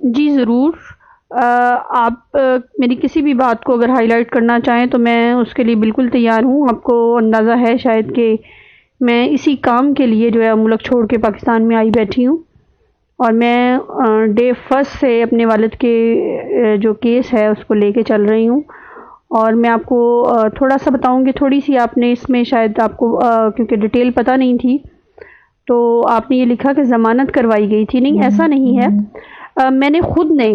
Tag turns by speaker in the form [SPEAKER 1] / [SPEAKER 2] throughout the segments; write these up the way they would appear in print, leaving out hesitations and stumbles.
[SPEAKER 1] جی ضرور۔ آپ میری کسی بھی بات کو اگر ہائی لائٹ کرنا چاہیں تو میں اس کے لیے بالکل تیار ہوں۔ آپ کو اندازہ ہے شاید کہ میں اسی کام کے لیے جو ہے ملک چھوڑ کے پاکستان میں آئی بیٹھی ہوں، اور میں ڈے فرسٹ سے اپنے والد کے جو کیس ہے اس کو لے کے چل رہی ہوں۔ اور میں آپ کو تھوڑا سا بتاؤں گی، تھوڑی سی آپ نے اس میں شاید آپ کو کیونکہ ڈیٹیل پتہ نہیں تھی تو آپ نے یہ لکھا کہ ضمانت کروائی گئی تھی۔ نہیں، ایسا نہیں ہے۔ میں نے خود نے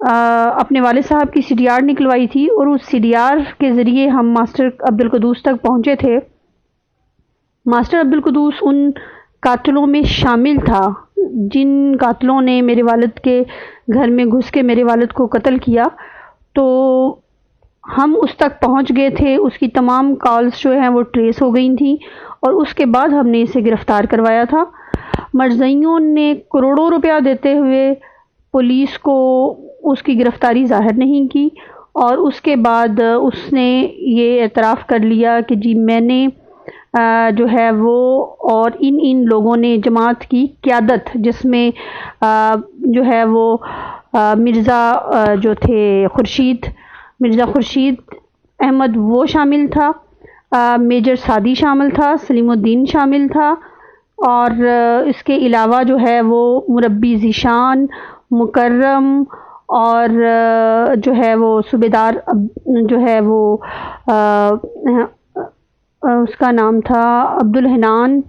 [SPEAKER 1] اپنے والد صاحب کی سی ڈی آر نکلوائی تھی، اور اس سی ڈی آر کے ذریعے ہم ماسٹر عبدالقدوس تک پہنچے تھے۔ ماسٹر عبدالقدوس ان قاتلوں میں شامل تھا جن قاتلوں نے میرے والد کے گھر میں گھس کے میرے والد کو قتل کیا۔ تو ہم اس تک پہنچ گئے تھے، اس کی تمام کالز جو ہیں وہ ٹریس ہو گئی تھیں، اور اس کے بعد ہم نے اسے گرفتار کروایا تھا۔ مرزائیوں نے کروڑوں روپیہ دیتے ہوئے پولیس کو اس کی گرفتاری ظاہر نہیں کی، اور اس کے بعد اس نے یہ اعتراف کر لیا کہ جی میں نے جو ہے وہ اور ان لوگوں نے جماعت کی قیادت، جس میں جو ہے وہ مرزا جو تھے مرزا خورشید احمد وہ شامل تھا، میجر سعدی شامل تھا، سلیم الدین شامل تھا، اور اس کے علاوہ جو ہے وہ مربی ذیشان، مکرم، اور جو ہے وہ صوبیدار جو ہے وہ اس کا نام تھا عبدالحنان،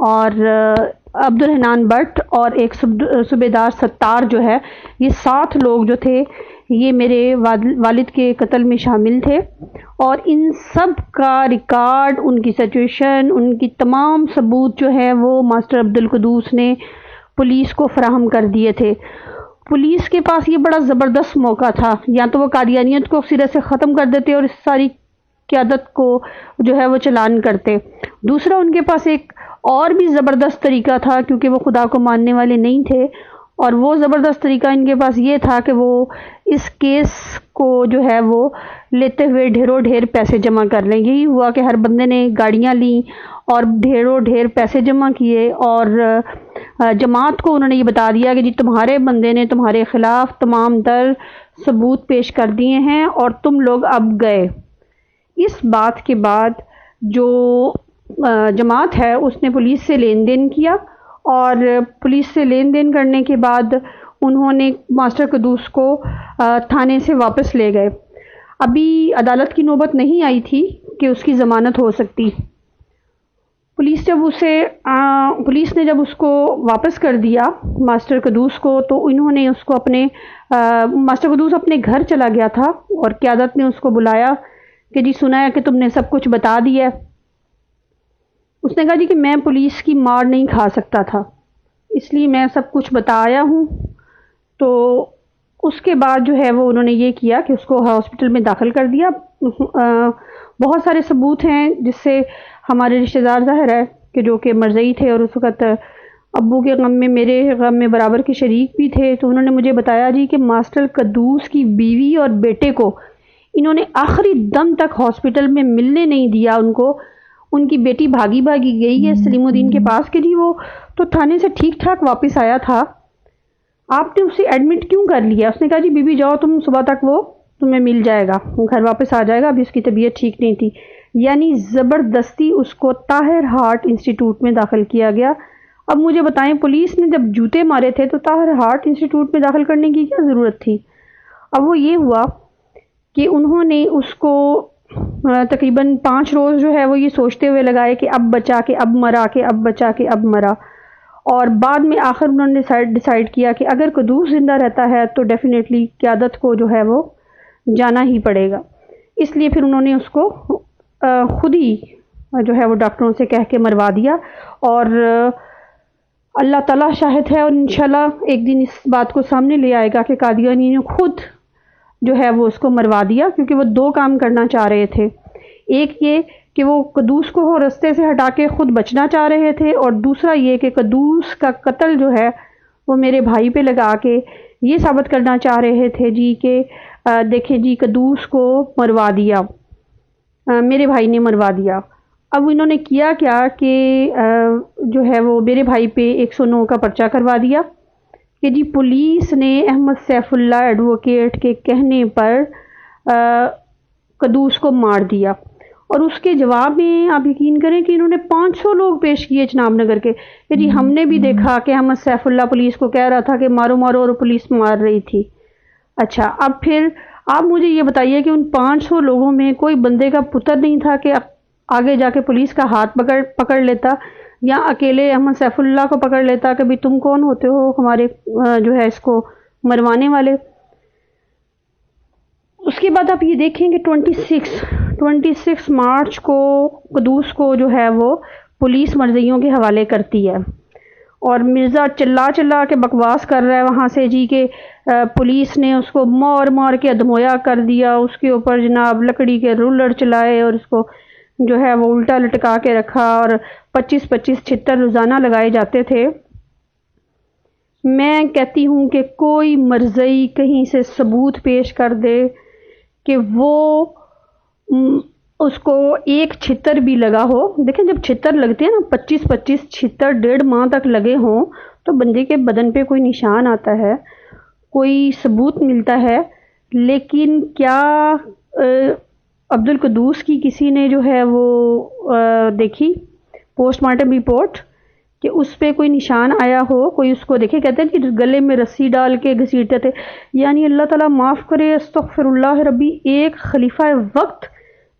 [SPEAKER 1] اور عبدالحنان بٹ، اور ایک صوبیدار ستار جو ہے، یہ 7 لوگ جو تھے یہ میرے والد کے قتل میں شامل تھے۔ اور ان سب کا ریکارڈ، ان کی سچویشن، ان کی تمام ثبوت جو ہے وہ ماسٹر عبدالقدوس نے پولیس کو فراہم کر دیے تھے۔ پولیس کے پاس یہ بڑا زبردست موقع تھا، یا تو وہ قادیانیت کو سرے سے ختم کر دیتے اور اس ساری قیادت کو جو ہے وہ چلان کرتے۔ دوسرا ان کے پاس ایک اور بھی زبردست طریقہ تھا، کیونکہ وہ خدا کو ماننے والے نہیں تھے، اور وہ زبردست طریقہ ان کے پاس یہ تھا کہ وہ اس کیس کو جو ہے وہ لیتے ہوئے ڈھیروں ڈھیر پیسے جمع کر لیں۔ یہی ہوا کہ ہر بندے نے گاڑیاں لیں اور ڈھیروں ڈھیر پیسے جمع کیے، اور جماعت کو انہوں نے یہ بتا دیا کہ جی تمہارے بندے نے تمہارے خلاف تمام تر ثبوت پیش کر دیے ہیں اور تم لوگ اب گئے۔ اس بات کے بعد جو جماعت ہے اس نے پولیس سے لین دین کیا، اور پولیس سے لین دین کرنے کے بعد انہوں نے ماسٹر قدوس کو تھانے سے واپس لے گئے۔ ابھی عدالت کی نوبت نہیں آئی تھی کہ اس کی ضمانت ہو سکتی۔ پولیس نے جب اس کو واپس کر دیا ماسٹر قدوس کو، تو انہوں نے اس کو ماسٹر قدوس اپنے گھر چلا گیا تھا، اور قیادت نے اس کو بلایا کہ جی سنا ہے کہ تم نے سب کچھ بتا دیا۔ اس نے کہا جی کہ میں پولیس کی مار نہیں کھا سکتا تھا، اس لیے میں سب کچھ بتایا ہوں۔ تو اس کے بعد جو ہے وہ انہوں نے یہ کیا کہ اس کو ہاسپٹل میں داخل کر دیا۔ بہت سارے ثبوت ہیں جس سے ہمارے رشتہ دار ظاہر ہے کہ جو کہ مرزئی تھے اور اس وقت ابو کے غم میں میرے غم میں برابر کے شریک بھی تھے، تو انہوں نے مجھے بتایا جی کہ ماسٹر قدوس کی بیوی اور بیٹے کو انہوں نے آخری دم تک ہاسپٹل میں ملنے نہیں دیا ان کی بیٹی بھاگی گئی ہے سلیم الدین کے پاس کہ جی وہ تو تھانے سے ٹھیک ٹھاک واپس آیا تھا، آپ نے اسے ایڈمٹ کیوں کر لیا؟ اس نے کہا جی بی بی جاؤ تم، صبح تک وہ تمہیں مل جائے گا، وہ گھر واپس آ جائے گا، ابھی اس کی طبیعت ٹھیک نہیں تھی۔ یعنی زبردستی اس کو طاہر ہارٹ انسٹیٹیوٹ میں داخل کیا گیا۔ اب مجھے بتائیں، پولیس نے جب جوتے مارے تھے تو طاہر ہارٹ انسٹیٹیوٹ میں داخل کرنے کی کیا ضرورت تھی؟ اب وہ یہ ہوا کہ انہوں نے اس کو تقریباً 5 روز جو ہے وہ یہ سوچتے ہوئے لگائے کہ اب بچا کے اب مرا، کہ اب بچا کے اب مرا، اور بعد میں آخر انہوں نے ڈیسائیڈ کیا کہ اگر قدوس زندہ رہتا ہے تو ڈیفینیٹلی قیادت کو جو ہے وہ جانا ہی پڑے گا۔ اس لیے پھر انہوں نے اس کو خود ہی جو ہے وہ ڈاکٹروں سے کہہ کے مروا دیا، اور اللہ تعالیٰ شاہد ہے، اور انشاءاللہ ایک دن اس بات کو سامنے لے آئے گا کہ قادیانی نے خود جو ہے وہ اس کو مروا دیا، کیونکہ وہ 2 کام کرنا چاہ رہے تھے۔ ایک یہ کہ وہ قدوس کو رستے سے ہٹا کے خود بچنا چاہ رہے تھے، اور دوسرا یہ کہ قدوس کا قتل جو ہے وہ میرے بھائی پہ لگا کے یہ ثابت کرنا چاہ رہے تھے جی کہ دیکھیں جی قدوس کو مروا دیا، میرے بھائی نے مروا دیا۔ اب انہوں نے کیا کہ جو ہے وہ میرے بھائی پہ 109 کا پرچہ کروا دیا کہ جی پولیس نے احمد سیف اللہ ایڈوکیٹ کے کہنے پر قدوس کو مار دیا، اور اس کے جواب میں آپ یقین کریں کہ انہوں نے 500 لوگ پیش کیے جناب نگر کے کہ جی ہم نے بھی دیکھا کہ احمد سیف اللہ پولیس کو کہہ رہا تھا کہ مارو مارو، اور پولیس مار رہی تھی۔ اچھا، اب پھر آپ مجھے یہ بتائیے کہ ان 500 لوگوں میں کوئی بندے کا پتر نہیں تھا کہ آگے جا کے پولیس کا ہاتھ پکڑ لیتا، یا اکیلے احمد سیف اللہ کو پکڑ لیتا کہ بھی تم کون ہوتے ہو ہمارے جو ہے اس کو مروانے والے۔ اس کے بعد آپ یہ دیکھیں کہ 26 مارچ کو قدوس کو جو ہے وہ پولیس مرضیوں کے حوالے کرتی ہے، اور مرزا چلا کے بکواس کر رہا ہے وہاں سے جی کہ پولیس نے اس کو مار کے ادمویا کر دیا، اس کے اوپر جناب لکڑی کے رولر چلائے اور اس کو جو ہے وہ الٹا لٹکا کے رکھا، اور 25 چھتر روزانہ لگائے جاتے تھے۔ میں کہتی ہوں کہ کوئی مرزئی کہیں سے ثبوت پیش کر دے کہ وہ اس کو ایک چھتر بھی لگا ہو۔ دیکھیں جب چھتر لگتے ہیں نا، 25 چھتر 1.5 ماہ تک لگے ہوں تو بندے کے بدن پہ کوئی نشان آتا ہے، کوئی ثبوت ملتا ہے، لیکن کیا عبد القدوس کی کسی نے جو ہے وہ دیکھی پوسٹ مارٹم رپورٹ کہ اس پہ کوئی نشان آیا ہو، کوئی اس کو دیکھے؟ کہتے ہیں کہ گلے میں رسی ڈال کے گھسیٹتے تھے، یعنی اللہ تعالیٰ معاف کرے، استغفر اللہ ربی، ایک خلیفہ وقت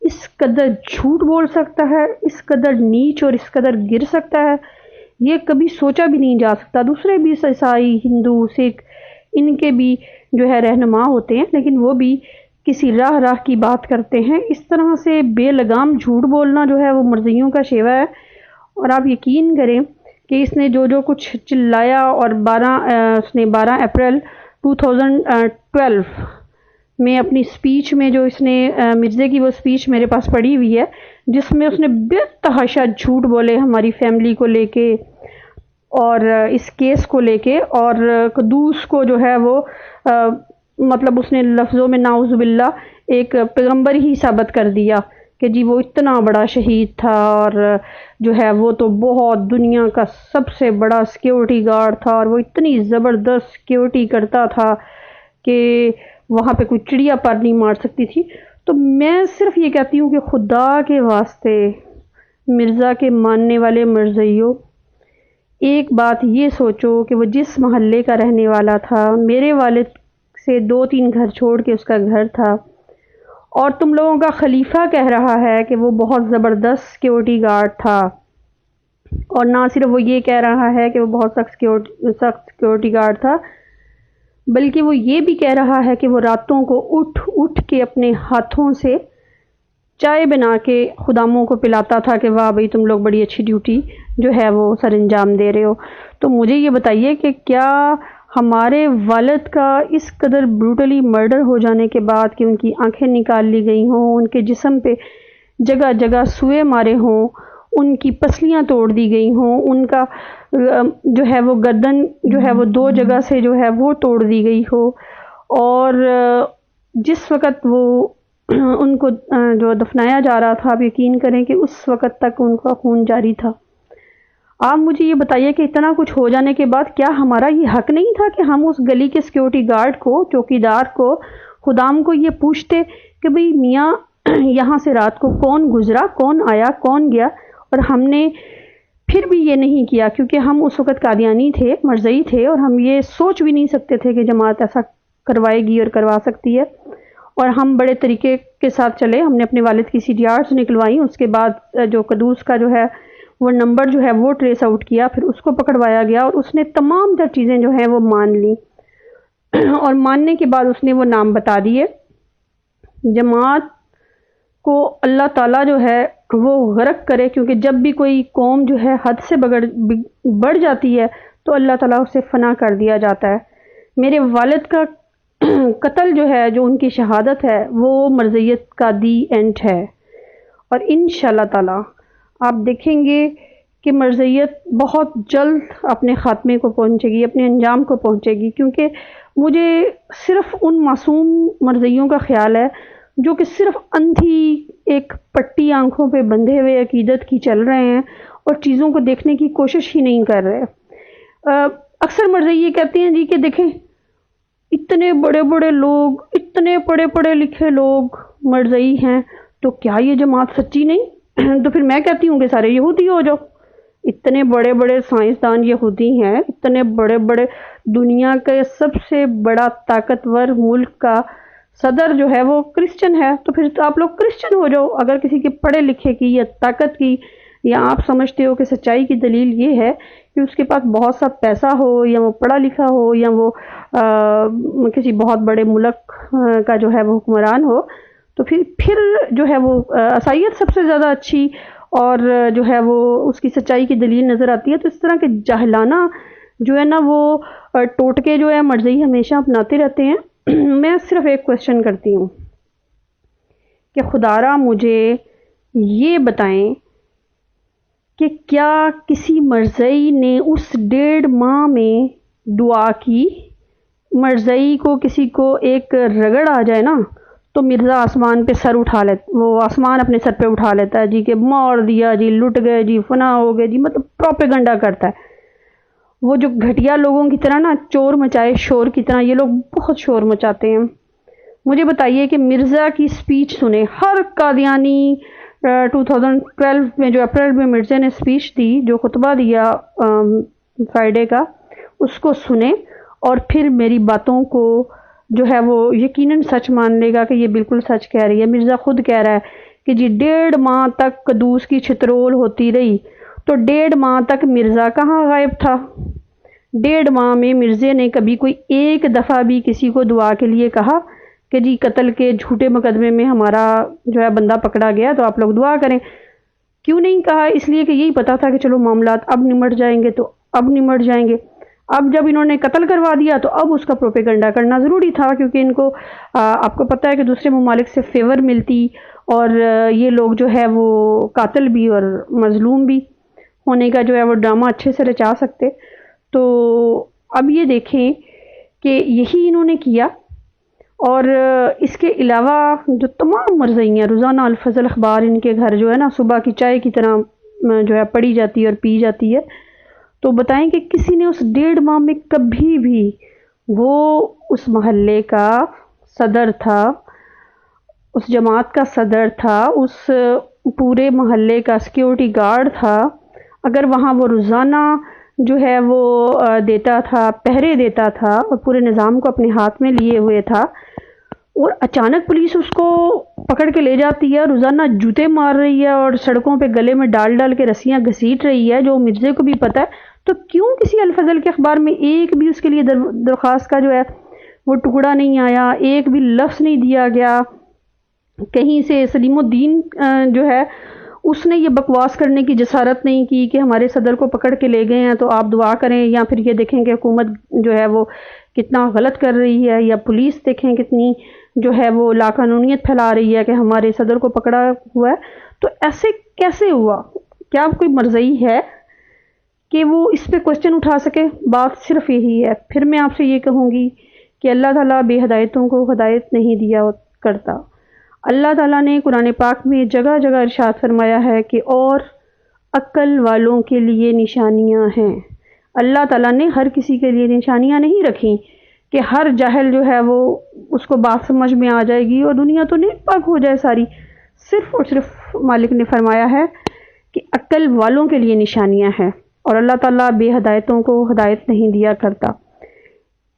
[SPEAKER 1] اس قدر جھوٹ بول سکتا ہے، اس قدر نیچ اور اس قدر گر سکتا ہے، یہ کبھی سوچا بھی نہیں جا سکتا۔ دوسرے بھی عیسائی، ہندو، سکھ، ان کے بھی جو ہے رہنما ہوتے ہیں، لیکن وہ بھی کسی راہ کی بات کرتے ہیں۔ اس طرح سے بے لگام جھوٹ بولنا جو ہے وہ مرضیوں کا شیوا ہے۔ اور آپ یقین کریں کہ اس نے جو کچھ چلایا، اور اس نے 12 اپریل 2012 میں اپنی سپیچ میں جو اس نے مرزے کی وہ سپیچ میرے پاس پڑی ہوئی ہے، جس میں اس نے بے تحاشا جھوٹ بولے ہماری فیملی کو لے کے اور اس کیس کو لے کے، اور قدوس کو جو ہے وہ مطلب اس نے لفظوں میں نعوذ باللہ ایک پیغمبر ہی ثابت کر دیا کہ جی وہ اتنا بڑا شہید تھا، اور جو ہے وہ تو بہت دنیا کا سب سے بڑا سیکیورٹی گارڈ تھا، اور وہ اتنی زبردست سیکیورٹی کرتا تھا کہ وہاں پہ کوئی چڑیا پر نہیں مار سکتی تھی۔ تو میں صرف یہ کہتی ہوں کہ خدا کے واسطے مرزا کے ماننے والے مرزائیوں، ایک بات یہ سوچو کہ وہ جس محلے کا رہنے والا تھا، میرے والد سے 2-3 گھر چھوڑ کے اس کا گھر تھا، اور تم لوگوں کا خلیفہ کہہ رہا ہے کہ وہ بہت زبردست سیکیورٹی گارڈ تھا، اور نہ صرف وہ یہ کہہ رہا ہے کہ وہ بہت سخت سیکیورٹی گارڈ تھا، بلکہ وہ یہ بھی کہہ رہا ہے کہ وہ راتوں کو اٹھ کے اپنے ہاتھوں سے چائے بنا کے خداموں کو پلاتا تھا کہ واہ بھئی تم لوگ بڑی اچھی ڈیوٹی جو ہے وہ سر انجام دے رہے ہو۔ تو مجھے یہ بتائیے کہ کیا ہمارے والد کا اس قدر بروٹلی مرڈر ہو جانے کے بعد کہ ان کی آنکھیں نکال لی گئی ہوں، ان کے جسم پہ جگہ جگہ سوئے مارے ہوں، ان کی پسلیاں توڑ دی گئی ہوں، ان کا جو ہے وہ گردن جو ہے وہ 2 جگہ سے جو ہے وہ توڑ دی گئی ہو، اور جس وقت وہ ان کو جو دفنایا جا رہا تھا، آپ یقین کریں کہ اس وقت تک ان کا خون جاری تھا۔ آپ مجھے یہ بتائیے کہ اتنا کچھ ہو جانے کے بعد کیا ہمارا یہ حق نہیں تھا کہ ہم اس گلی کے سیکیورٹی گارڈ کو، چوکیدار کو، خدام کو یہ پوچھتے کہ بھئی میاں یہاں سے رات کو کون گزرا، کون آیا، کون گیا؟ اور ہم نے پھر بھی یہ نہیں کیا، کیونکہ ہم اس وقت قادیانی تھے، مرزئی تھے، اور ہم یہ سوچ بھی نہیں سکتے تھے کہ جماعت ایسا کروائے گی اور کروا سکتی ہے۔ اور ہم بڑے طریقے کے ساتھ چلے، ہم نے اپنے والد کی CDRs نکلوائیں، اس کے بعد جو قدوس کا جو ہے وہ نمبر جو ہے وہ ٹریس آؤٹ کیا، پھر اس کو پکڑوایا گیا، اور اس نے تمام تر چیزیں جو ہیں وہ مان لی، اور ماننے کے بعد اس نے وہ نام بتا دیے۔ جماعت کو اللہ تعالیٰ جو ہے وہ غرق کرے، کیونکہ جب بھی کوئی قوم جو ہے حد سے بڑھ جاتی ہے تو اللہ تعالیٰ اسے فنا کر دیا جاتا ہے۔ میرے والد کا قتل جو ہے، جو ان کی شہادت ہے، وہ مرزیت کا دی اینڈ ہے، اور انشاءاللہ تعالیٰ آپ دیکھیں گے کہ مرزیت بہت جلد اپنے خاتمے کو پہنچے گی، اپنے انجام کو پہنچے گی، کیونکہ مجھے صرف ان معصوم مرزیوں کا خیال ہے جو کہ صرف اندھی ایک پٹی آنکھوں پہ بندھے ہوئے عقیدت کی چل رہے ہیں اور چیزوں کو دیکھنے کی کوشش ہی نہیں کر رہے۔ اکثر مرزائی یہ کہتے ہیں جی کہ دیکھیں اتنے بڑے بڑے لوگ، اتنے پڑھے پڑھے لکھے لوگ مرزائی ہیں، تو کیا یہ جماعت سچی نہیں؟ تو پھر میں کہتی ہوں کہ سارے یہودی ہو جاؤ۔ اتنے بڑے بڑے سائنسدان یہودی ہیں، اتنے بڑے بڑے دنیا کے سب سے بڑا طاقتور ملک کا صدر جو ہے وہ کرسچن ہے، تو پھر آپ لوگ کرسچن ہو جاؤ۔ اگر کسی کے پڑھے لکھے کی یا طاقت کی یا آپ سمجھتے ہو کہ سچائی کی دلیل یہ ہے کہ اس کے پاس بہت سا پیسہ ہو یا وہ پڑھا لکھا ہو یا وہ کسی بہت بڑے ملک کا جو ہے وہ حکمران ہو، تو پھر جو ہے وہ عیسائیت سب سے زیادہ اچھی اور جو ہے وہ اس کی سچائی کی دلیل نظر آتی ہے۔ تو اس طرح کے جاہلانہ جو ہے نا وہ ٹوٹکے جو ہے مرزائی ہمیشہ اپناتے رہتے ہیں۔ میں صرف ایک کوشچن کرتی ہوں کہ خدا را مجھے یہ بتائیں کہ کیا کسی مرزائی نے اس 1.5 ماہ میں دعا کی؟ مرزائی کو کسی کو ایک رگڑ آ جائے نا تو مرزا آسمان پہ سر اٹھا لیتا، وہ آسمان اپنے سر پہ اٹھا لیتا ہے جی کہ مار دیا جی، لٹ گئے جی، فنا ہو گئے جی، مطلب پروپیگنڈا کرتا ہے۔ وہ جو گھٹیا لوگوں کی طرح نا چور مچائے شور کی طرح یہ لوگ بہت شور مچاتے ہیں۔ مجھے بتائیے کہ مرزا کی سپیچ سنے، ہر قادیانی 2012 میں جو اپریل میں مرزا نے سپیچ دی، جو خطبہ دیا فرائیڈے کا، اس کو سنے اور پھر میری باتوں کو جو ہے وہ یقیناً سچ مان لے گا کہ یہ بالکل سچ کہہ رہی ہے۔ مرزا خود کہہ رہا ہے کہ جی 1.5 ماہ تک قدوس کی چھترول ہوتی رہی، تو 1.5 ماہ تک مرزا کہاں غائب تھا؟ 1.5 ماہ میں مرزے نے کبھی کوئی ایک دفعہ بھی کسی کو دعا کے لیے کہا کہ جی قتل کے جھوٹے مقدمے میں ہمارا جو ہے بندہ پکڑا گیا تو آپ لوگ دعا کریں؟ کیوں نہیں کہا؟ اس لیے کہ یہی پتا تھا کہ چلو معاملات اب نمٹ جائیں گے، تو اب نمٹ جائیں گے۔ اب جب انہوں نے قتل کروا دیا تو اب اس کا پروپیگنڈا کرنا ضروری تھا، کیونکہ ان کو آپ کو پتہ ہے کہ دوسرے ممالک سے فیور ملتی اور یہ لوگ جو ہے وہ قاتل بھی اور مظلوم بھی ہونے کا جو ہے وہ ڈرامہ اچھے سے رچا سکتے۔ تو اب یہ دیکھیں کہ یہی انہوں نے کیا۔ اور اس کے علاوہ جو تمام مرزائیاں روزانہ الفضل اخبار ان کے گھر جو ہے نا صبح کی چائے کی طرح جو ہے پڑھی جاتی ہے اور پی جاتی ہے، تو بتائیں کہ کسی نے اس 1.5 ماہ میں کبھی بھی، وہ اس محلے کا صدر تھا، اس جماعت کا صدر تھا، اس پورے محلے کا سیکیورٹی گارڈ تھا، اگر وہاں وہ روزانہ جو ہے وہ دیتا تھا، پہرے دیتا تھا اور پورے نظام کو اپنے ہاتھ میں لیے ہوئے تھا، اور اچانک پولیس اس کو پکڑ کے لے جاتی ہے، روزانہ جوتے مار رہی ہے اور سڑکوں پہ گلے میں ڈال ڈال کے رسیاں گھسیٹ رہی ہے، جو مرزے کو بھی پتہ ہے، تو کیوں کسی الفضل کے اخبار میں ایک بھی اس کے لیے درخواست کا جو ہے وہ ٹکڑا نہیں آیا، ایک بھی لفظ نہیں دیا گیا کہیں سے؟ سلیم الدین جو ہے اس نے یہ بکواس کرنے کی جسارت نہیں کی کہ ہمارے صدر کو پکڑ کے لے گئے ہیں تو آپ دعا کریں، یا پھر یہ دیکھیں کہ حکومت جو ہے وہ کتنا غلط کر رہی ہے، یا پولیس دیکھیں کتنی جو ہے وہ لاقانونیت پھیلا رہی ہے کہ ہمارے صدر کو پکڑا ہوا ہے۔ تو ایسے کیسے ہوا؟ کیا کوئی مرزائی ہے کہ وہ اس پہ کوشچن اٹھا سکے؟ بات صرف یہی ہے۔ پھر میں آپ سے یہ کہوں گی کہ اللہ تعالیٰ بے ہدایتوں کو ہدایت نہیں دیا کرتا۔ اللہ تعالیٰ نے قرآن پاک میں جگہ جگہ ارشاد فرمایا ہے کہ اور عقل والوں کے لیے نشانیاں ہیں۔ اللہ تعالیٰ نے ہر کسی کے لیے نشانیاں نہیں رکھیں کہ ہر جاہل جو ہے وہ اس کو بات سمجھ میں آ جائے گی اور دنیا تو نیک پاک ہو جائے ساری۔ صرف اور صرف مالک نے فرمایا ہے کہ عقل والوں کے لیے نشانیاں ہیں، اور اللہ تعالیٰ بے ہدایتوں کو ہدایت نہیں دیا کرتا۔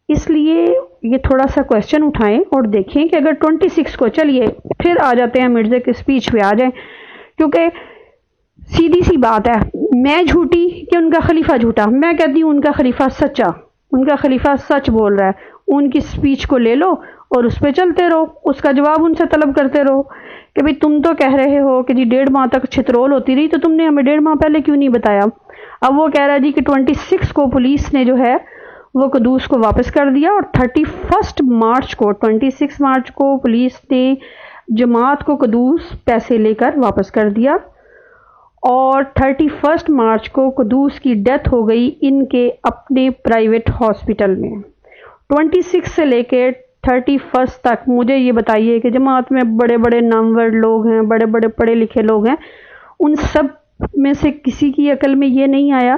[SPEAKER 1] اس لیے یہ تھوڑا سا کوشچن اٹھائیں اور دیکھیں کہ اگر 26 کو، چلیے پھر آ جاتے ہیں مرزا کے سپیچ پہ آ جائیں، کیونکہ سیدھی سی بات ہے، میں جھوٹی کہ ان کا خلیفہ جھوٹا؟ میں کہتی ہوں ان کا خلیفہ سچا، ان کا خلیفہ سچ بول رہا ہے۔ ان کی سپیچ کو لے لو اور اس پہ چلتے رہو، اس کا جواب ان سے طلب کرتے رہو کہ بھئی تم تو کہہ رہے ہو کہ جی 1.5 ماہ تک چھترول ہوتی رہی، تو تم نے ہمیں 1.5 ماہ پہلے کیوں نہیں بتایا؟ اب وہ کہہ رہا ہے جی کہ 26 کو پولیس نے جو ہے وہ قدوس کو واپس کر دیا، اور 31 مارچ کو 26 مارچ کو پولیس نے جماعت کو قدوس پیسے لے کر واپس کر دیا، اور 31 مارچ کو قدوس کی ڈیتھ ہو گئی ان کے اپنے پرائیویٹ ہاسپٹل میں۔ 26 سے لے کے 31 تک مجھے یہ بتائیے کہ جماعت میں بڑے بڑے نامور لوگ ہیں، بڑے بڑے پڑھے لکھے لوگ ہیں، ان سب میں سے کسی کی عقل میں یہ نہیں آیا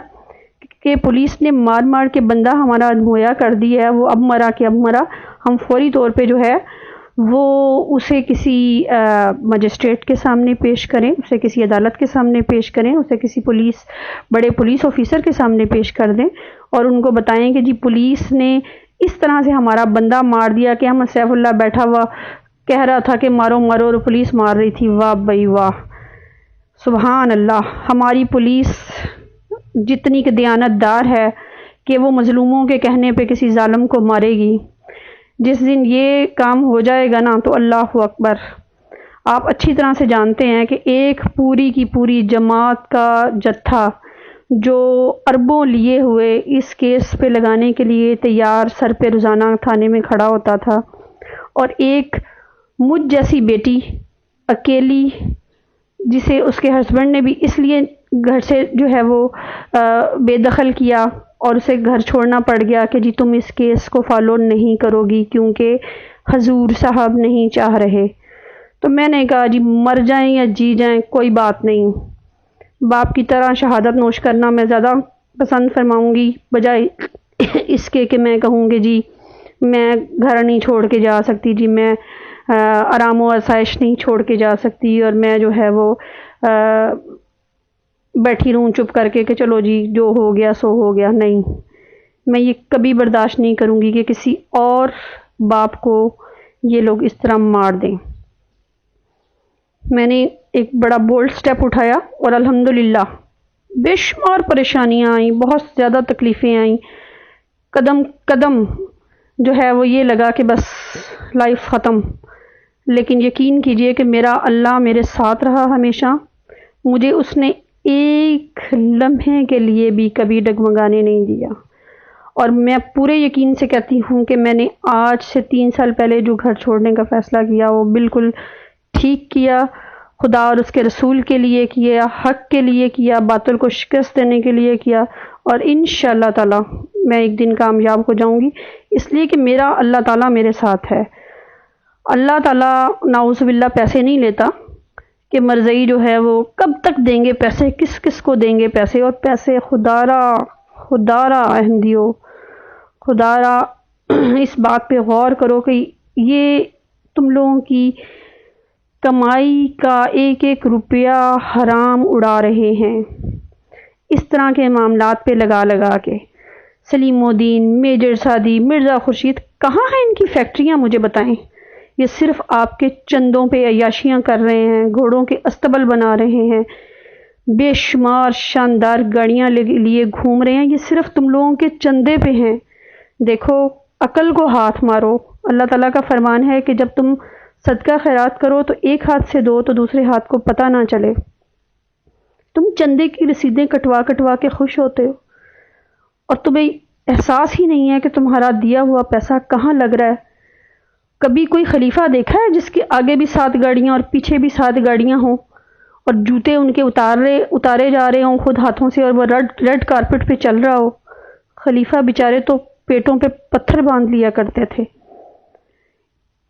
[SPEAKER 1] کہ پولیس نے مار مار کے بندہ ہمارا مہیا کر دیا ہے، وہ اب مرا کہ اب مرا، ہم فوری طور پہ جو ہے وہ اسے کسی مجسٹریٹ کے سامنے پیش کریں، اسے کسی عدالت کے سامنے پیش کریں، اسے کسی بڑے پولیس آفیسر کے سامنے پیش کر دیں اور ان کو بتائیں کہ جی پولیس نے اس طرح سے ہمارا بندہ مار دیا کہ احمد سیف اللہ بیٹھا ہوا کہہ رہا تھا کہ مارو مارو اور پولیس مار رہی تھی۔ واہ بھائی واہ، سبحان اللہ، ہماری پولیس جتنی کہ دیانت دار ہے کہ وہ مظلوموں کے کہنے پہ کسی ظالم کو مارے گی۔ جس دن یہ کام ہو جائے گا نا تو اللہ اکبر، آپ اچھی طرح سے جانتے ہیں کہ ایک پوری کی پوری جماعت کا جتھا جو اربوں لیے ہوئے اس کیس پہ لگانے کے لیے تیار سر پہ روزانہ تھانے میں کھڑا ہوتا تھا، اور ایک مجھ جیسی بیٹی اکیلی جسے اس کے ہسبینڈ نے بھی اس لیے گھر سے جو ہے وہ بے دخل کیا اور اسے گھر چھوڑنا پڑ گیا کہ جی تم اس کیس کو فالو نہیں کرو گی کیونکہ حضور صاحب نہیں چاہ رہے۔ تو میں نے کہا جی مر جائیں یا جی جائیں کوئی بات نہیں، باپ کی طرح شہادت نوش کرنا میں زیادہ پسند فرماؤں گی بجائے اس کے کہ میں کہوں کہ جی میں گھر نہیں چھوڑ کے جا سکتی، جی میں آرام و آسائش نہیں چھوڑ کے جا سکتی اور میں جو ہے وہ بیٹھی رہوں چپ کر کے کہ چلو جی جو ہو گیا سو ہو گیا۔ نہیں، میں یہ کبھی برداشت نہیں کروں گی کہ کسی اور باپ کو یہ لوگ اس طرح مار دیں۔ میں نے ایک بڑا بولڈ سٹیپ اٹھایا اور الحمدللہ بے شمار پریشانیاں آئیں، بہت زیادہ تکلیفیں آئیں، قدم قدم جو ہے وہ یہ لگا کہ بس لائف ختم، لیکن یقین کیجئے کہ میرا اللہ میرے ساتھ رہا ہمیشہ، مجھے اس نے ایک لمحے کے لیے بھی کبھی ڈگمگانے نہیں دیا، اور میں پورے یقین سے کہتی ہوں کہ میں نے آج سے 3 سال پہلے جو گھر چھوڑنے کا فیصلہ کیا وہ بالکل ٹھیک کیا، خدا اور اس کے رسول کے لیے کیا، حق کے لیے کیا، باطل کو شکست دینے کے لیے کیا، اور انشاءاللہ تعالی میں ایک دن کامیاب ہو جاؤں گی، اس لیے کہ میرا اللہ تعالیٰ میرے ساتھ ہے۔ اللہ تعالیٰ نعوذ باللہ پیسے نہیں لیتا کہ مرضی جو ہے وہ کب تک دیں گے پیسے، کس کس کو دیں گے پیسے، اور پیسے خدارا احمدیو، خدارا اس بات پہ غور کرو کہ یہ تم لوگوں کی کمائی کا ایک ایک روپیہ حرام اڑا رہے ہیں اس طرح کے معاملات پہ لگا لگا کے۔ سلیم الدین، میجر سعدی، مرزا خورشید، کہاں ہیں ان کی فیکٹریاں مجھے بتائیں؟ یہ صرف آپ کے چندوں پہ عیاشیاں کر رہے ہیں، گھوڑوں کے استبل بنا رہے ہیں، بے شمار شاندار گاڑیاں لیے گھوم رہے ہیں، یہ صرف تم لوگوں کے چندے پہ ہیں۔ دیکھو عقل کو ہاتھ مارو، اللہ تعالیٰ کا فرمان ہے کہ جب تم صدقہ خیرات کرو تو ایک ہاتھ سے دو تو دوسرے ہاتھ کو پتہ نہ چلے۔ تم چندے کی رسیدیں کٹوا کٹوا کے خوش ہوتے ہو اور تمہیں احساس ہی نہیں ہے کہ تمہارا دیا ہوا پیسہ کہاں لگ رہا ہے۔ کبھی کوئی خلیفہ دیکھا ہے جس کے آگے بھی 7 گاڑیاں اور پیچھے بھی 7 گاڑیاں ہوں اور جوتے ان کے اتارے جا رہے ہوں خود ہاتھوں سے، اور وہ ریڈ کارپٹ پہ چل رہا ہو؟ خلیفہ بیچارے تو پیٹوں پہ پتھر باندھ لیا کرتے تھے،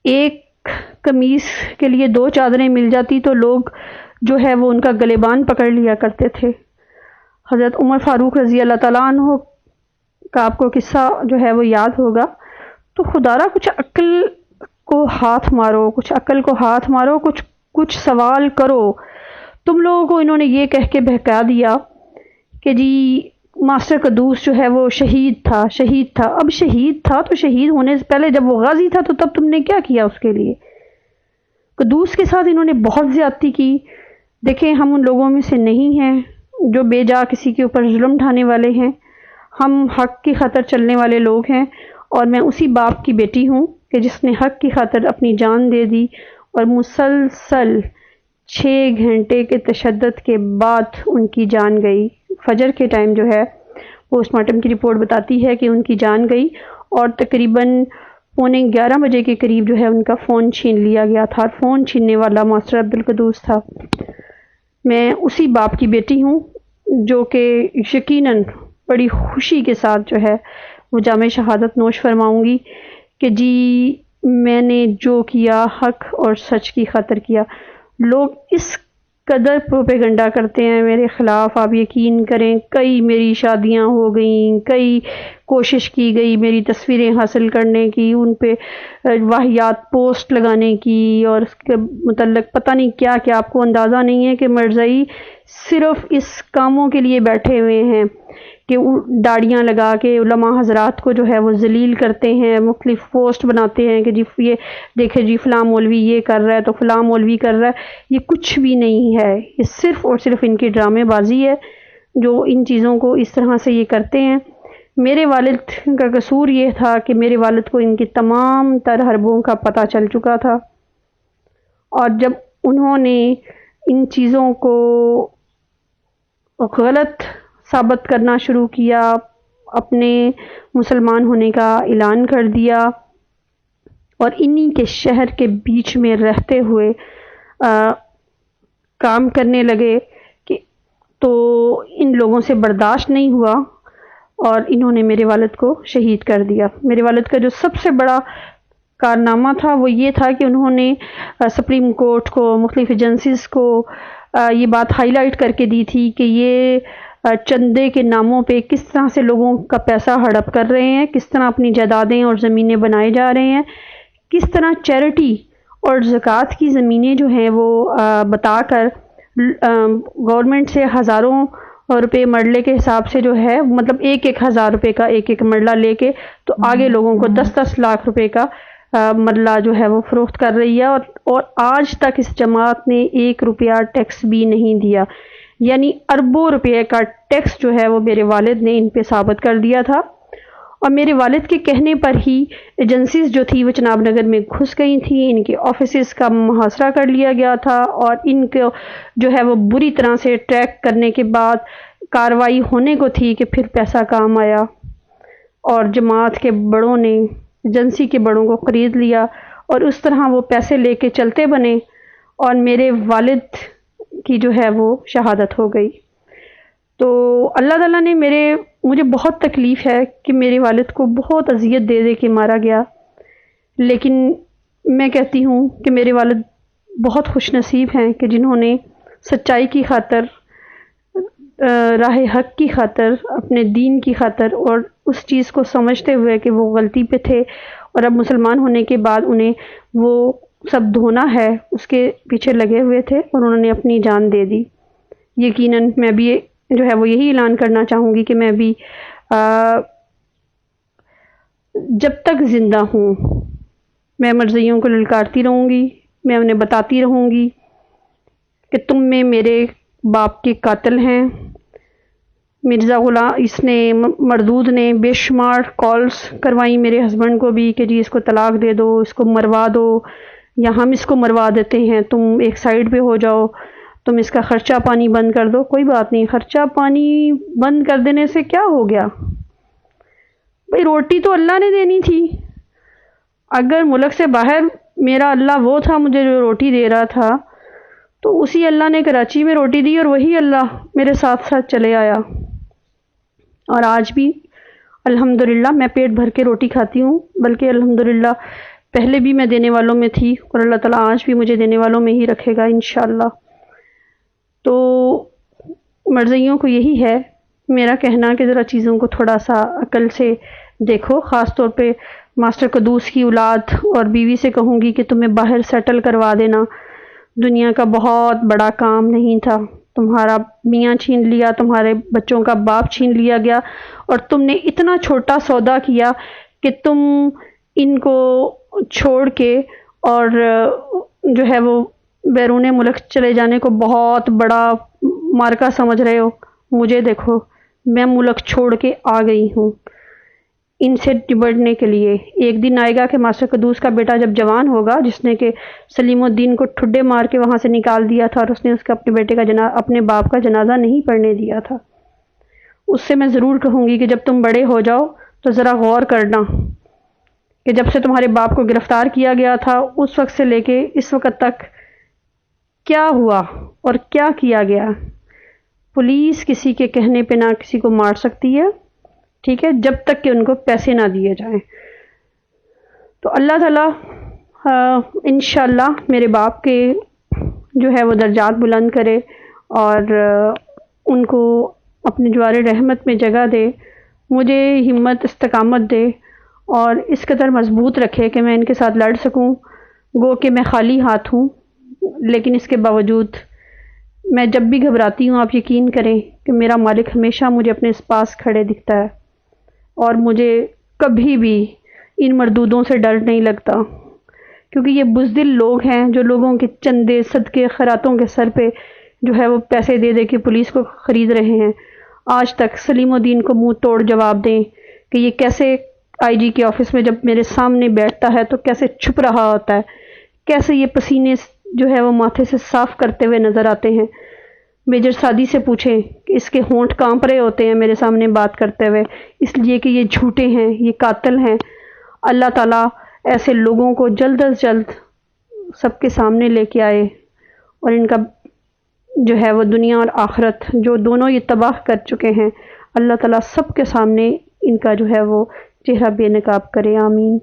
[SPEAKER 1] ایک قمیص کے لیے 2 چادریں مل جاتی تو لوگ جو ہے وہ ان کا گلیبان پکڑ لیا کرتے تھے۔ حضرت عمر فاروق رضی اللہ تعالیٰ عنہ کا آپ کو قصہ جو ہے وہ یاد ہوگا۔ تو خدارا کچھ عقل کو ہاتھ مارو، کچھ عقل کو ہاتھ مارو، کچھ سوال کرو۔ تم لوگوں کو انہوں نے یہ کہہ کے بہکا دیا کہ جی ماسٹر قدوس جو ہے وہ شہید تھا۔ اب شہید تھا تو شہید ہونے سے پہلے جب وہ غازی تھا تو تب تم نے کیا کیا اس کے لیے؟ قدوس کے ساتھ انہوں نے بہت زیادتی کی۔ دیکھیں ہم ان لوگوں میں سے نہیں ہیں جو بے جا کسی کے اوپر ظلم ڈھانے والے ہیں، ہم حق کی خاطر چلنے والے لوگ ہیں، اور میں اسی باپ کی بیٹی ہوں کہ جس نے حق کی خاطر اپنی جان دے دی، اور مسلسل 6 گھنٹے کے تشدد کے بعد ان کی جان گئی۔ فجر کے ٹائم جو ہے پوسٹ مارٹم کی رپورٹ بتاتی ہے کہ ان کی جان گئی، اور تقریباً 11:15 بجے کے قریب جو ہے ان کا فون چھین لیا گیا تھا، اور فون چھیننے والا ماسٹر عبدالقدوس تھا۔ میں اسی باپ کی بیٹی ہوں جو کہ یقیناً بڑی خوشی کے ساتھ جو ہے وہ جامع شہادت نوش فرماؤں گی کہ جی میں نے جو کیا حق اور سچ کی خاطر کیا۔ لوگ اس قدر پروپیگنڈا کرتے ہیں میرے خلاف، آپ یقین کریں کئی میری شادیاں ہو گئیں، کئی کوشش کی گئی میری تصویریں حاصل کرنے کی، ان پہ واہیات پوسٹ لگانے کی، اور اس کے متعلق پتہ نہیں کیا کیا۔ آپ کو اندازہ نہیں ہے کہ مرزائی صرف اس کاموں کے لیے بیٹھے ہوئے ہیں کہ داڑیاں لگا کے علماء حضرات کو جو ہے وہ ذلیل کرتے ہیں، مختلف پوسٹ بناتے ہیں کہ جی یہ دیکھیں جی فلاں مولوی یہ کر رہا ہے تو فلاں مولوی کر رہا ہے۔ یہ کچھ بھی نہیں ہے، یہ صرف اور صرف ان کی ڈرامے بازی ہے جو ان چیزوں کو اس طرح سے یہ کرتے ہیں۔ میرے والد کا قصور یہ تھا کہ میرے والد کو ان کی تمام تر حربوں کا پتہ چل چکا تھا، اور جب انہوں نے ان چیزوں کو غلط ثابت کرنا شروع کیا، اپنے مسلمان ہونے کا اعلان کر دیا، اور انہی کے شہر کے بیچ میں رہتے ہوئے کام کرنے لگے کہ تو ان لوگوں سے برداشت نہیں ہوا، اور انہوں نے میرے والد کو شہید کر دیا۔ میرے والد کا جو سب سے بڑا کارنامہ تھا وہ یہ تھا کہ انہوں نے سپریم کورٹ کو، مختلف ایجنسیز کو یہ بات ہائی لائٹ کر کے دی تھی کہ یہ چندے کے ناموں پہ کس طرح سے لوگوں کا پیسہ ہڑپ کر رہے ہیں، کس طرح اپنی جائیدادیں اور زمینیں بنائے جا رہے ہیں، کس طرح چیریٹی اور زکوٰۃ کی زمینیں جو ہیں وہ بتا کر گورنمنٹ سے ہزاروں روپے مرلے کے حساب سے جو ہے، مطلب ایک ایک ہزار روپے کا ایک ایک مرلہ لے کے تو آگے لوگوں کو 10-10 لاکھ روپے کا مرلہ جو ہے وہ فروخت کر رہی ہے، اور آج تک اس جماعت نے 1 روپیہ ٹیکس بھی نہیں دیا، یعنی اربوں روپے کا ٹیکس جو ہے وہ میرے والد نے ان پہ ثابت کر دیا تھا۔ اور میرے والد کے کہنے پر ہی ایجنسیز جو تھی وہ چناب نگر میں گھس گئی تھیں، ان کے آفیسز کا محاصرہ کر لیا گیا تھا، اور ان کو جو ہے وہ بری طرح سے ٹریک کرنے کے بعد کارروائی ہونے کو تھی کہ پھر پیسہ کام آیا، اور جماعت کے بڑوں نے ایجنسی کے بڑوں کو خرید لیا، اور اس طرح وہ پیسے لے کے چلتے بنے، اور میرے والد کی جو ہے وہ شہادت ہو گئی۔ تو اللہ تعالیٰ نے مجھے بہت تکلیف ہے کہ میرے والد کو بہت اذیت دے دے کے مارا گیا، لیکن میں کہتی ہوں کہ میرے والد بہت خوش نصیب ہیں کہ جنہوں نے سچائی کی خاطر، راہ حق کی خاطر، اپنے دین کی خاطر، اور اس چیز کو سمجھتے ہوئے کہ وہ غلطی پہ تھے، اور اب مسلمان ہونے کے بعد انہیں وہ سب دھونا ہے، اس کے پیچھے لگے ہوئے تھے، اور انہوں نے اپنی جان دے دی۔ یقیناً میں بھی جو ہے وہ یہی اعلان کرنا چاہوں گی کہ میں بھی جب تک زندہ ہوں میں مرزائیوں کو للکارتی رہوں گی، میں انہیں بتاتی رہوں گی کہ تم میں میرے باپ کے قاتل ہیں۔ مرزا غلام اس نے مردود نے بے شمار کالز کروائی میرے ہسبینڈ کو بھی کہ جی اس کو طلاق دے دو، اس کو مروا دو، یا ہم اس کو مروا دیتے ہیں، تم ایک سائیڈ پہ ہو جاؤ، تم اس کا خرچہ پانی بند کر دو۔ کوئی بات نہیں، خرچہ پانی بند کر دینے سے کیا ہو گیا؟ بھئی روٹی تو اللہ نے دینی تھی۔ اگر ملک سے باہر میرا اللہ وہ تھا مجھے جو روٹی دے رہا تھا، تو اسی اللہ نے کراچی میں روٹی دی، اور وہی اللہ میرے ساتھ ساتھ چلے آیا، اور آج بھی الحمدللہ میں پیٹ بھر کے روٹی کھاتی ہوں، بلکہ الحمدللہ پہلے بھی میں دینے والوں میں تھی، اور اللہ تعالیٰ آج بھی مجھے دینے والوں میں ہی رکھے گا انشاءاللہ۔ تو مرزائیوں کو یہی ہے میرا کہنا کہ ذرا چیزوں کو تھوڑا سا عقل سے دیکھو، خاص طور پہ ماسٹر قدوس کی اولاد اور بیوی سے کہوں گی کہ تمہیں باہر سیٹل کروا دینا دنیا کا بہت بڑا کام نہیں تھا۔ تمہارا میاں چھین لیا، تمہارے بچوں کا باپ چھین لیا گیا، اور تم نے اتنا چھوٹا سودا کیا کہ تم ان کو چھوڑ کے اور جو ہے وہ بیرون ملک چلے جانے کو بہت بڑا مارکا سمجھ رہے ہو۔ مجھے دیکھو، میں ملک چھوڑ کے آ گئی ہوں ان سے نبٹنے کے لیے۔ ایک دن آئے گا کہ ماسٹر قدوس کا بیٹا جب جوان ہوگا، جس نے کہ سلیم الدین کو ٹھڈے مار کے وہاں سے نکال دیا تھا، اور اس نے اس کا اپنے بیٹے کا اپنے باپ کا جنازہ نہیں پڑھنے دیا تھا، اس سے میں ضرور کہوں گی کہ جب تم بڑے ہو جاؤ تو ذرا غور کرنا کہ جب سے تمہارے باپ کو گرفتار کیا گیا تھا اس وقت سے لے کے اس وقت تک کیا ہوا اور کیا کیا گیا۔ پولیس کسی کے کہنے پہ نہ کسی کو مار سکتی ہے، ٹھیک ہے، جب تک کہ ان کو پیسے نہ دیے جائیں۔ تو اللہ تعالیٰ انشاءاللہ میرے باپ کے جو ہے وہ درجات بلند کرے اور ان کو اپنے جوار رحمت میں جگہ دے، مجھے ہمت استقامت دے اور اس قدر مضبوط رکھے کہ میں ان کے ساتھ لڑ سکوں، گو کہ میں خالی ہاتھ ہوں، لیکن اس کے باوجود میں جب بھی گھبراتی ہوں آپ یقین کریں کہ میرا مالک ہمیشہ مجھے اپنے پاس کھڑے دکھتا ہے اور مجھے کبھی بھی ان مردودوں سے ڈر نہیں لگتا، کیونکہ یہ بزدل لوگ ہیں جو لوگوں کے چندے صدقے خیراتوں کے سر پہ جو ہے وہ پیسے دے دے کے پولیس کو خرید رہے ہیں۔ آج تک سلیم الدین کو منہ توڑ جواب دیں کہ یہ کیسے آئی جی کے آفس میں جب میرے سامنے بیٹھتا ہے تو کیسے چھپ رہا ہوتا ہے، کیسے یہ پسینے جو ہے وہ ماتھے سے صاف کرتے ہوئے نظر آتے ہیں۔ میجر سعدی سے پوچھیں کہ اس کے ہونٹ کانپ رہے ہوتے ہیں میرے سامنے بات کرتے ہوئے، اس لیے کہ یہ جھوٹے ہیں، یہ قاتل ہیں۔ اللہ تعالیٰ ایسے لوگوں کو جلد از جلد سب کے سامنے لے کے آئے اور ان کا جو ہے وہ دنیا اور آخرت جو دونوں یہ تباہ کر چکے ہیں، اللہ تعالیٰ سب کے سامنے ان کا جو ہے وہ چہرہ بے نقاب کرے، آمین۔